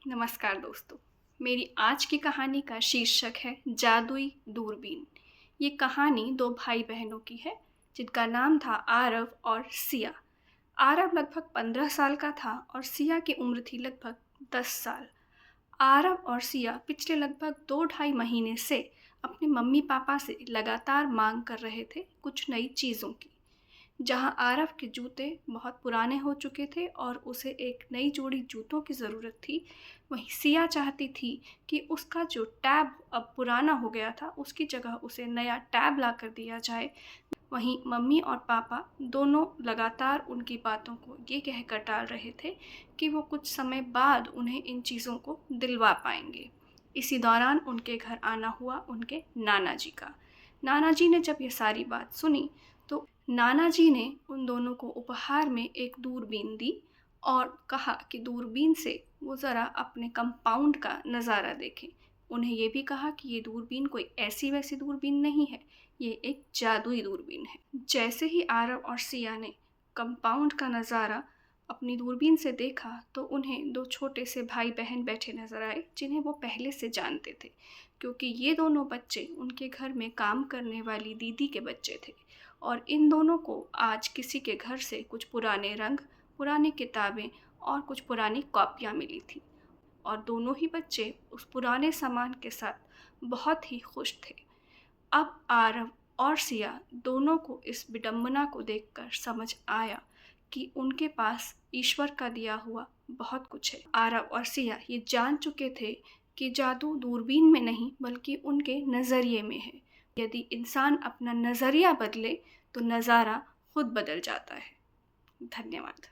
नमस्कार दोस्तों। मेरी आज की कहानी का शीर्षक है जादुई दूरबीन। ये कहानी दो भाई बहनों की है जिनका नाम था आरव और सिया। आरव लगभग 15 साल का था और सिया की उम्र थी लगभग 10 साल। आरव और सिया पिछले लगभग 2 ढाई महीने से अपने मम्मी पापा से लगातार मांग कर रहे थे कुछ नई चीज़ों की। जहाँ आरव के जूते बहुत पुराने हो चुके थे और उसे एक नई जोड़ी जूतों की ज़रूरत थी, वहीं सिया चाहती थी कि उसका जो टैब अब पुराना हो गया था, उसकी जगह उसे नया टैब ला कर दिया जाए। वहीं मम्मी और पापा दोनों लगातार उनकी बातों को ये कहकर टाल रहे थे कि वो कुछ समय बाद उन्हें इन चीज़ों को दिलवा पाएंगे। इसी दौरान उनके घर आना हुआ उनके नाना जी का। नाना जी ने जब ये सारी बात सुनी तो नाना जी ने उन दोनों को उपहार में एक दूरबीन दी और कहा कि दूरबीन से वो ज़रा अपने कंपाउंड का नज़ारा देखें। उन्हें ये भी कहा कि ये दूरबीन कोई ऐसी वैसी दूरबीन नहीं है, ये एक जादुई दूरबीन है। जैसे ही आरव और सिया ने कंपाउंड का नज़ारा अपनी दूरबीन से देखा तो उन्हें दो छोटे से भाई बहन बैठे नज़र आए जिन्हें वो पहले से जानते थे, क्योंकि ये दोनों बच्चे उनके घर में काम करने वाली दीदी के बच्चे थे। और इन दोनों को आज किसी के घर से कुछ पुराने रंग, पुरानी किताबें और कुछ पुरानी कॉपियाँ मिली थी और दोनों ही बच्चे उस पुराने सामान के साथ बहुत ही खुश थे। अब आरव और सिया दोनों को इस विडंबना को देखकर समझ आया कि उनके पास ईश्वर का दिया हुआ बहुत कुछ है। आरव और सिया ये जान चुके थे कि जादू दूरबीन में नहीं बल्कि उनके नज़रिए में है। यदि इंसान अपना नज़रिया बदले तो नज़ारा खुद बदल जाता है। धन्यवाद।